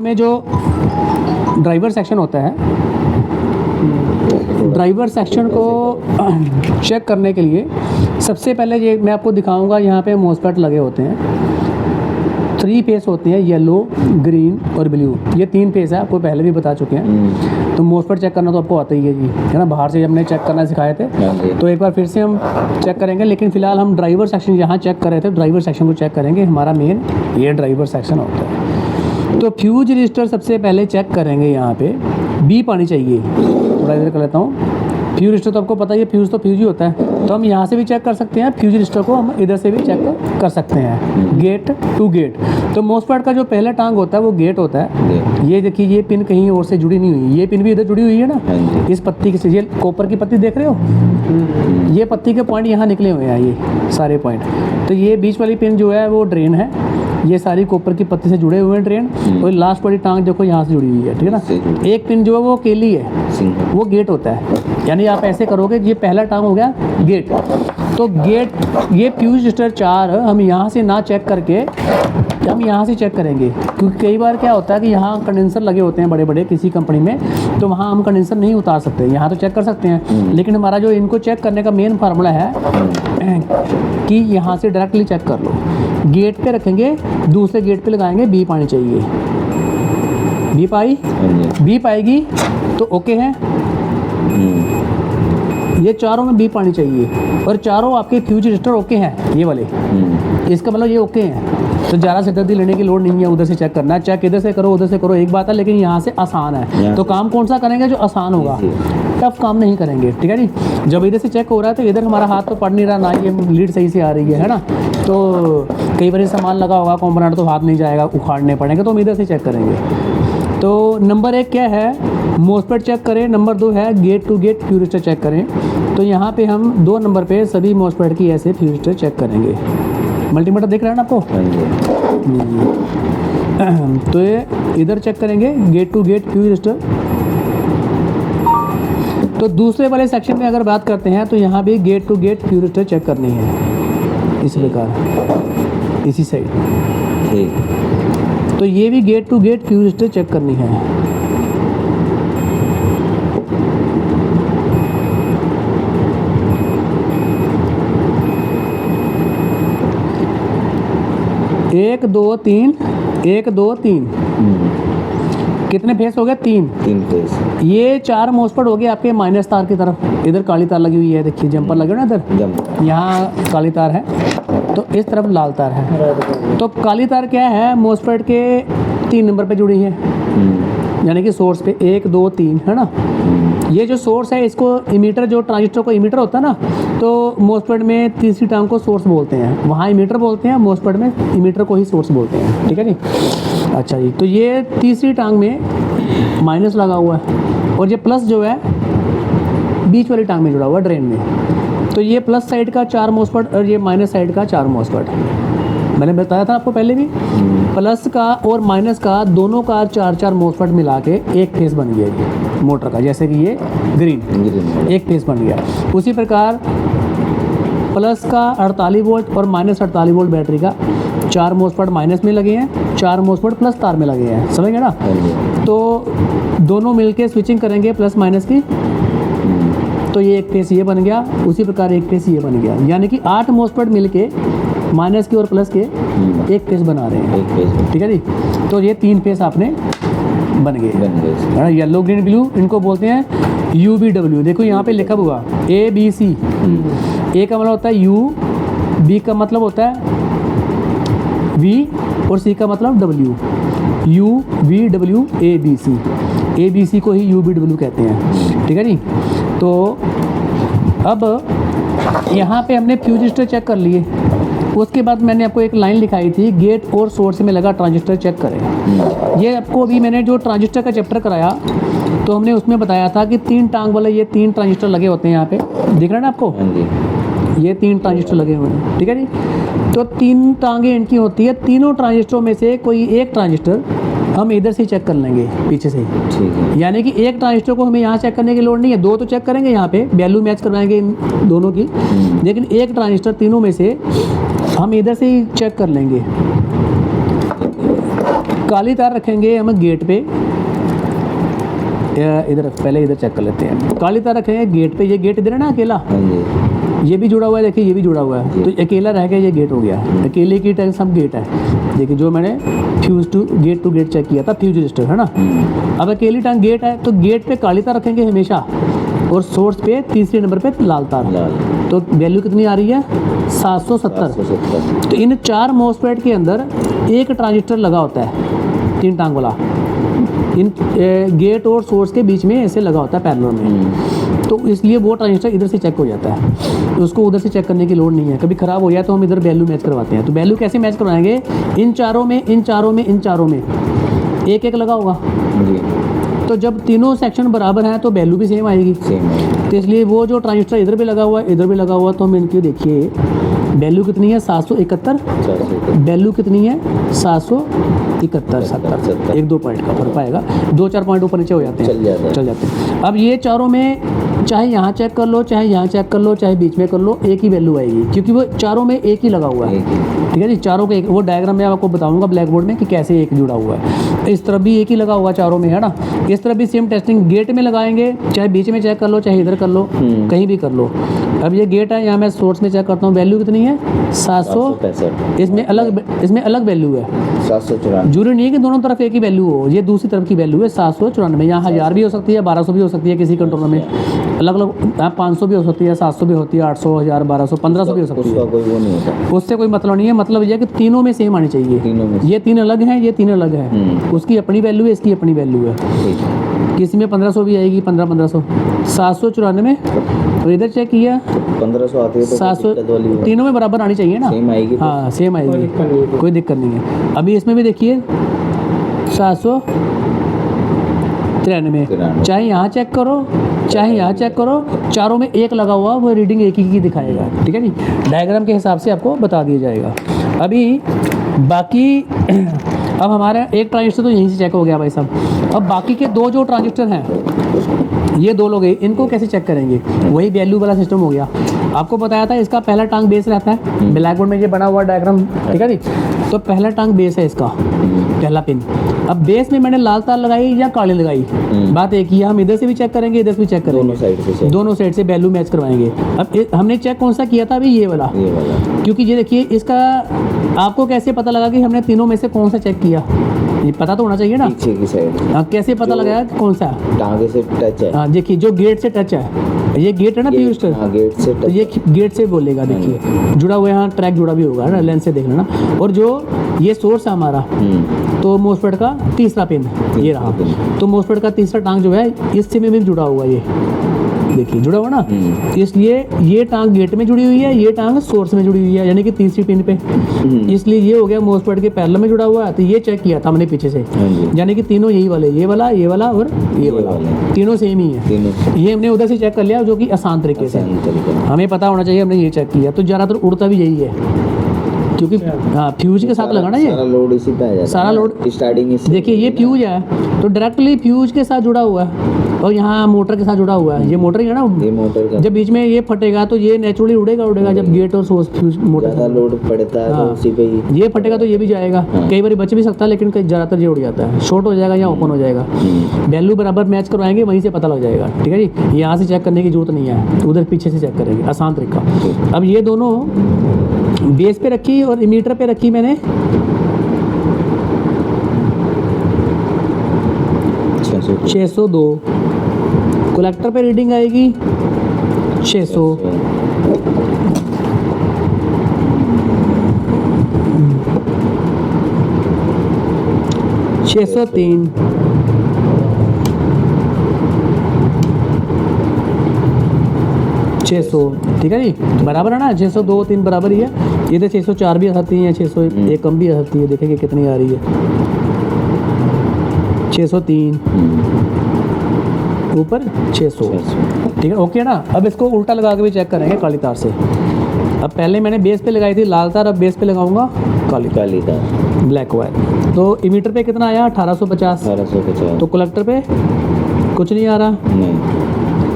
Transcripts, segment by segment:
हमें जो driver section होता है, ड्राइवर सेक्शन को चेक करने के लिए सबसे पहले ये मैं आपको दिखाऊंगा, यहाँ पे मोस्फेट लगे होते हैं। 3 फेस होते हैं, येलो, ग्रीन और ब्लू। ये 3 फेस है, आपको पहले भी बता चुके हैं। तो मोस्फेट चेक करना तो आपको आता ही है जी, है ना। बाहर से हमने चेक करना सिखाए थे, तो एक बार फिर से हम चेक करेंगे। लेकिन फ़िलहाल हम ड्राइवर सेक्शन यहाँ चेक कर रहे थे, ड्राइवर सेक्शन को चेक करेंगे। हमारा मेन ये ड्राइवर सेक्शन होता है। तो फ्यूज रजिस्टर सबसे पहले चेक करेंगे। यहाँ पे बीप आनी चाहिए। थोड़ा इधर कर लेता हूँ। फ्यूज रजिस्टर तो आपको पता ही है, फ्यूज तो फ्यूज ही होता है। तो हम यहाँ से भी चेक कर सकते हैं, फ्यूज रजिस्टर को हम इधर से भी चेक कर सकते हैं, गेट टू गेट। तो मोस्फेट का जो पहला टांग होता है वो गेट होता है। ये देखिए, ये पिन कहीं और से जुड़ी नहीं हुई, ये पिन भी इधर जुड़ी हुई है ना। इस पत्ती के से, ये कॉपर की पत्ती देख रहे हो, ये पत्ती के पॉइंट यहाँ निकले हुए हैं, ये सारे पॉइंट। तो ये बीच वाली पिन जो है वो ड्रेन है। ये सारी कॉपर की पत्ती से जुड़े हुए हैं ड्रेन। और लास्ट वाली टांग देखो यहाँ से जुड़ी हुई है, ठीक है ना। एक पिन जो है वो अकेली है, वो गेट होता है। यानी आप ऐसे करोगे, ये पहला टांग हो गया गेट। तो गेट, ये फ्यूज रजिस्टर 4 हम यहाँ से ना चेक करके हम यहाँ से चेक करेंगे, क्योंकि कई बार क्या होता है कि यहाँ कंडेंसर लगे होते हैं बड़े बड़े किसी कंपनी में, तो वहाँ हम कंडेंसर नहीं उतार सकते। यहाँ तो चेक कर सकते हैं, लेकिन हमारा जो इनको चेक करने का मेन फार्मूला है कि यहाँ से डायरेक्टली चेक कर लो। गेट पे रखेंगे, दूसरे गेट पे लगाएंगे, बीप आनी चाहिए। बीप आई, बीप आएगी तो ओके है। ये चारों में बीप आनी चाहिए, और चारों आपके फ्यूज रजिस्टर ओके हैं, ये वाले। इसका मतलब ये ओके हैं। तो ज़्यादा सिरदर्दी लेने की लोड नहीं है, उधर से चेक करना है। चेक इधर से करो, उधर से करो, एक बात है। लेकिन यहाँ से आसान है, तो काम कौन सा करेंगे? जो आसान होगा, टफ काम नहीं करेंगे, ठीक है जी। जब इधर से चेक हो रहा है तो इधर हमारा हाथ तो पड़ नहीं रहा, ना ये लीड सही से आ रही है ना। तो कई बार सामान लगा होगा कॉम्पोनेंट, तो हाथ नहीं जाएगा, उखाड़ने पड़ेंगे, तो हम इधर से चेक करेंगे। तो नंबर 1 क्या है? मोस्फेट चेक करें। नंबर 2 है gate to gate fuse register check करें। तो यहाँ पे हम 2 नंबर पे सभी मोस्फेट की ऐसे फ्यूज रजिस्टर चेक करेंगे। मल्टीमीटर दिख रहा है ना आपको? तो ये इधर चेक करेंगे, gate to gate fuse register. तो दूसरे वाले सेक्शन में अगर बात करते हैं तो यहाँ भी gate to gate fuse register check करनी है, इस प्रकार, इसी साइड। तो ये भी gate to gate fuse register check करनी है। एक दो तीन, 1 2 3, कितने फेस हो गए? 3 फेस। ये 4 मोस्फेट हो गए आपके माइनस तार की तरफ। इधर काली तार लगी हुई है, देखिए जंपर लगे ना इधर, यहाँ काली तार है, तो इस तरफ लाल तार है। तो काली तार क्या है? मोस्फेट के 3 नंबर पे जुड़ी है, यानी कि सोर्स पे 1 2 3, है ना। ये जो सोर्स है, इसको इमीटर, जो ट्रांजिस्टर को इमीटर होता है ना, तो मोस्फेट में तीसरी टांग को सोर्स बोलते हैं। वहाँ इमीटर बोलते हैं, मोस्फेट में इमीटर को ही सोर्स बोलते हैं, ठीक है जी। अच्छा जी, तो ये तीसरी टांग में माइनस लगा हुआ है, और ये प्लस जो है बीच वाली टांग में जुड़ा हुआ है, ड्रेन में। तो ये प्लस साइड का 4 मोस्फेट और ये माइनस साइड का 4 मोस्फेट। मैंने बताया था आपको पहले भी, प्लस का और माइनस का दोनों का 4-4 मोस्फेट मिला के एक फेस बन गया ये मोटर का। जैसे कि ये ग्रीन एक फेस बन गया। उसी प्रकार प्लस का 48 वोल्ट और माइनस 48 वोल्ट बैटरी का 4 मोस्फेट माइनस में लगे हैं, 4 मोस्फेट प्लस तार में लगे हैं, समझ गए ना। तो दोनों मिलके स्विचिंग करेंगे प्लस माइनस की, तो ये एक फेस ये बन गया। उसी प्रकार एक फेस ये बन गया, यानी कि 8 मोस्फेट मिलके माइनस के और प्लस के एक फेस बना रहे हैं, ठीक है जी। तो ये 3 फेस आपने बन गए। येलो ग्रीन ब्लू, इनको बोलते हैं UVW। देखो यहाँ पे लिखा हुआ ABC। ए का मतलब होता है U, B का मतलब होता है V और C का मतलब W। UVW ABC, ABC को ही UVW कहते हैं, ठीक है जी। तो अब यहाँ पे हमने फ्यूज रजिस्टर चेक कर लिए। उसके बाद मैंने आपको एक लाइन लिखाई थी, गेट और सोर्स में लगा ट्रांजिस्टर चेक करें। ये आपको अभी मैंने जो ट्रांजिस्टर का चैप्टर कराया, तो हमने उसमें बताया था कि 3 टांग वाले ये 3 ट्रांजिस्टर लगे होते हैं। यहाँ पे दिख रहा है ना आपको, ये 3 ट्रांजिस्टर लगे हुए हैं, ठीक है जी। तो 3 टांगें इनकी होती है। तीनों ट्रांजिस्टरों में से कोई एक ट्रांजिस्टर हम इधर से चेक कर लेंगे, पीछे से, ठीक है। यानी कि एक ट्रांजिस्टर को हमें यहाँ चेक करने की लोड़ नहीं है, 2 तो चेक करेंगे, यहाँ पे वैल्यू मैच करवाएंगे इन दोनों की। लेकिन एक ट्रांजिस्टर तीनों में से हम इधर से ही चेक कर लेंगे। काली तार रखेंगे हम गेट पे, इधर पहले इधर चेक कर लेते हैं। काली तार रखेंगे गेट पे, ये गेट इधर है ना अकेला, ये भी जुड़ा हुआ है, देखिए ये भी जुड़ा हुआ है, तो अकेला रह गया, ये गेट हो गया, अकेले की टैंक सब गेट है। देखिए जो मैंने फ्यूज टू गेट चेक किया था, फ्यूज रजिस्टर है ना। अब अकेली टैंक गेट है तो गेट पे काली तार रखेंगे हमेशा, और सोर्स पे तीसरे नंबर पे लाल तार। तो वैल्यू कितनी आ रही है 770। तो इन 4 मॉसफेट के अंदर एक ट्रांजिस्टर लगा होता है 3 टांग वाला, इन गेट और सोर्स के बीच में ऐसे लगा होता है पैरेलल में। तो इसलिए वो ट्रांजिस्टर इधर से चेक हो जाता है, तो उसको उधर से चेक करने की लोड नहीं है। कभी ख़राब हो जाए तो हम इधर वैल्यू मैच करवाते हैं। तो वैल्यू कैसे मैच करवाएंगे, इन चारों में एक एक लगा होगा। तो जब तीनों सेक्शन बराबर हैं तो वैल्यू भी सेम आएगी। तो इसलिए वो जो ट्रांजिस्टर इधर भी लगा हुआ है, इधर भी लगा हुआ है, तो हम इनकी देखिए वैल्यू कितनी है 771, वैल्यू कितनी है 771, 70, 1-2 पॉइंट का फर्क पाएगा, 2-4 पॉइंट ऊपर नीचे हो जाते हैं, चल जाते हैं। अब ये चारों में चाहे यहाँ चेक कर लो, चाहे यहाँ चेक कर लो, चाहे बीच में कर लो, एक ही वैल्यू आएगी, क्योंकि वो चारों में एक ही लगा हुआ है। ठीक है जी, चारों का एक, वो डायग्राम में आपको बताऊंगा ब्लैक बोर्ड में कि कैसे एक जुड़ा हुआ है। इस तरफ भी एक ही लगा हुआ चारों में, है ना। इस तरफ भी सेम टेस्टिंग गेट में लगाएंगे, चाहे बीच में चेक कर लो, चाहे इधर कर लो, कहीं भी कर लो। अब ये गेट है, यहाँ मैं सोर्स में चेक करता हूँ, वैल्यू कितनी है 765। इसमें अलग वैल्यू है 794। जरूरी नहीं है कि दोनों तरफ एक ही वैल्यू हो, ये दूसरी तरफ की वैल्यू है 794। यहाँ 1000 भी हो सकती है, 1200 भी हो सकती है, किसी कंट्रोलर में अलग अलग 500 भी हो सकती है, 700 भी होती है, 800, 1000, 1200, 1500 भी हो सकती है। कोई वो नहीं होता, उससे कोई मतलब नहीं है। मतलब ये है कि तीनों में सेम आनी चाहिए। ये 3 अलग हैं, ये 3 अलग है, उसकी अपनी वैल्यू है, इसकी अपनी वैल्यू है। किसी में 1500 भी आएगी, 1500, 794। और इधर चेक किया 1500 आती है तो 700, तीनों में बराबर आनी चाहिए ना, सेम आएगी। हाँ सेम आएगी, कोई दिक्कत नहीं है। अभी इसमें भी देखिए 793, चाहे यहाँ चेक करो, चाहे यहाँ चेक करो, चारों में एक लगा हुआ, वो रीडिंग एक ही की दिखाएगा। ठीक है जी, डायग्राम के हिसाब से आपको बता दिया जाएगा। अभी बाकी अब हमारा एक ट्रांजिस्टर तो यहीं से चेक हो गया भाई साहब। अब बाकी के 2 जो ट्रांजिस्टर हैं, ये 2 लोग हैं, इनको कैसे चेक करेंगे, वही वैल्यू वाला सिस्टम हो गया। आपको बताया था इसका पहला टांग बेस रहता है, ब्लैक बोर्ड में ये बना हुआ डायग्राम, ठीक है जी। तो पहला टांग बेस है इसका, पहला पिन। अब बेस में मैंने लाल तार लगाई या काली लगाई, बात एक ही है। हम इधर से भी चेक करेंगे, इधर से भी चेक करेंगे, दोनों साइड से वैल्यू मैच करवाएंगे। अब हमने चेक कौन सा किया था अभी, ये वाला, क्योंकि ये देखिए इसका आपको कैसे पता लगा कि हमने तीनों में से कौन सा चेक किया, ये पता तो होना चाहिए ना, पीछे की साइड। हाँ, कैसे पता लगाया कि कौन सा टांगे से टच है। हाँ देखिए, जो गेट से टच है, ये गेट है ना फ्यूज, गेट से तो ये गेट से बोलेगा। देखिए जुड़ा हुआ है, यहाँ ट्रैक जुड़ा भी होगा ना, लेंस से देख लेना। और जो ये सोर्स है हमारा, तो मॉसफेट का तीसरा पिन ये रहा, तो मॉसफेट का तीसरा टांग जो है इससे में भी जुड़ा हुआ, ये देखिए जुड़ा हुआ ना। इसलिए ये टांग गेट में जुड़ी हुई है, ये टांग सोर्स में जुड़ी हुई है, यानी कि तीसरी पिन पे। इसलिए ये हो गया मॉसफेट के पैरेलल में जुड़ा हुआ है। तो ये चेक किया था हमने पीछे से, यानी कि तीनों यही वाले, ये वाला और ये वाला, तीनों सेम ही है। ये हमने उधर से चेक कर लिया, जो कि आसान तरीके से हमें पता होना चाहिए, हमने ये चेक किया। तो ज़्यादातर उड़ता भी यही है, क्योंकि हाँ फ्यूज के साथ लगाना, ये सारा लोड इसी पे आ जाता है, सारा लोड स्टार्टिंग इसी। देखिए ये फ्यूज है, तो डायरेक्टली फ्यूज के साथ जुड़ा हुआ है, और यहाँ मोटर के साथ जुड़ा हुआ है। ये मोटर ही है ना, ये मोटर का जब बीच में ये फटेगा तो ये नेचुरली उड़ेगा। जब गेट और सोर्स फ्यूज मोटर ज़्यादा लोड पड़ता है तो उसी पे ही ये फटेगा तो ये भी जाएगा। कई बार बच भी सकता है, लेकिन ज़्यादातर ये उड़ जाता है, शॉर्ट हो जाएगा या ओपन हो जाएगा। वैल्यू बराबर मैच करवाएंगे, वहीं से पता लग जाएगा। ठीक है जी, यहाँ से चेक करने की जरूरत नहीं है, उधर पीछे से चेक करेंगे, आसान तरीका। अब ये दोनों बेस पे रखी और इमीटर पे रखी मैंने 602, कलेक्टर पे रीडिंग आएगी 600, 603, 600। ठीक है जी, बराबर है ना, 602 3 बराबर ही है। इधर 604 भी आ सकती है, 601 कम भी आ सकती है। देखेंगे कितनी आ रही है, 603 ऊपर 600। ठीक है, ओके ना। अब इसको उल्टा लगा के भी चेक करेंगे काली तार से। अब पहले मैंने बेस पे लगाई थी लाल तार, अब बेस पे लगाऊंगा काली तार, ब्लैक वायर। तो इमीटर पे कितना आया 1850, तो कलेक्टर पे कुछ नहीं आ रहा, नहीं,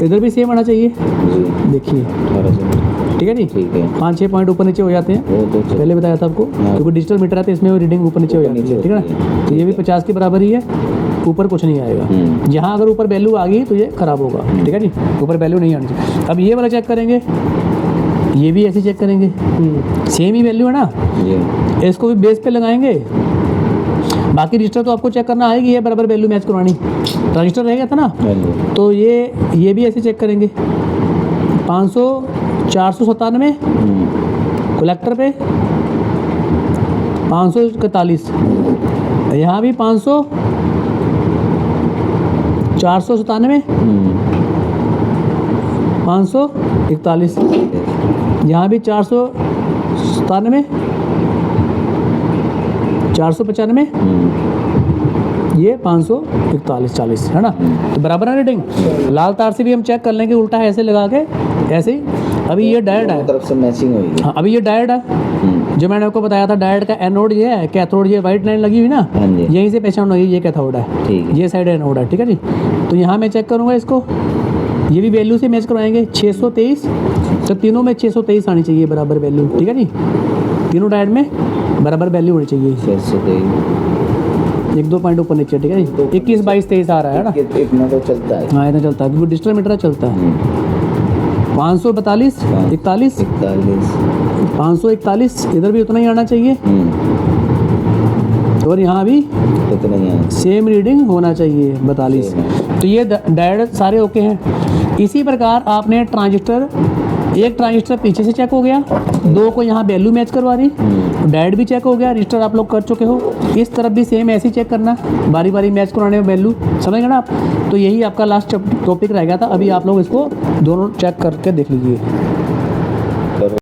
इधर भी सेम आना चाहिए। जी देखिए 1800 ठीक है जी। ठीक है। 5-6 पॉइंट ऊपर नीचे हो जाते हैं, वो तो पहले बताया था आपको, हाँ। क्योंकि डिजिटल मीटर है तो इसमें रीडिंग ऊपर नीचे हो ऊपर जाती है, नीचे ठीक है होती ना। है। तो ये भी 50 के बराबर ही है, ऊपर कुछ नहीं आएगा। जहाँ अगर ऊपर वैल्यू आ गई तो ये खराब होगा, ठीक है जी, ऊपर वैल्यू नहीं आनी चाहिए। अब ये वाला चेक करेंगे, ये भी ऐसे चेक करेंगे, सेम ही वैल्यू है ना, जी। इसको भी बेस पे लगाएंगे। बाकी रजिस्टर तो आपको चेक करना आएगी, ये बराबर वैल्यू मैच करवानी, रजिस्टर रहेगा था ना। हाँ जी। तो ये भी ऐसे चेक करेंगे, 500 497 कलेक्टर पे 541, यहाँ भी 500 497 541, यहाँ भी 497 495, ये 541 40 है ना। तो बराबर है रीडिंग। लाल तार से भी हम चेक कर लेंगे, उल्टा ऐसे लगा के, ऐसे ही। अभी ये डायड है, तरफ से मैचिंग होगी। हाँ अभी ये डायड है, जो मैंने आपको बताया था, डायड का एनोड ये है, कैथोड ये वाइट लाइन लगी हुई ना, हाँ जी। यहीं से पहचान होगी ये कैथोड है, ठीक है। ये साइड एनोड है, ठीक है जी। तो यहाँ मैं चेक करूँगा इसको, ये भी वैल्यू से मैच करवाएंगे, 623, तो तीनों में 623 आनी चाहिए बराबर वैल्यू, ठीक है जी। तीनों डायड में बराबर वैल्यू होनी चाहिए, 1-2 पॉइंट ऊपर नीचे, ठीक है जी। 21 22 23 आ रहा है ना, इतना तो चलता है। हाँ इतना चलता है, क्योंकि डिजिटल मीटर चलता है। 542 41 541, इधर भी उतना ही आना चाहिए, और यहाँ भी उतना ही है। सेम रीडिंग होना चाहिए 42। तो ये डायड सारे ओके हैं। इसी प्रकार आपने ट्रांजिस्टर, एक ट्रांजिस्टर पीछे से चेक हो गया, 2 को यहाँ वैल्यू मैच करवा दी, डायड भी चेक हो गया, रजिस्टर आप लोग कर चुके हो। इस तरफ भी सेम ऐसे ही चेक करना, बारी बारी मैच करवाने में वैल्यू, समझ गए ना आप। तो यही आपका लास्ट टॉपिक रह गया था। अभी आप लोग इसको दोनों चेक करके देख लीजिए।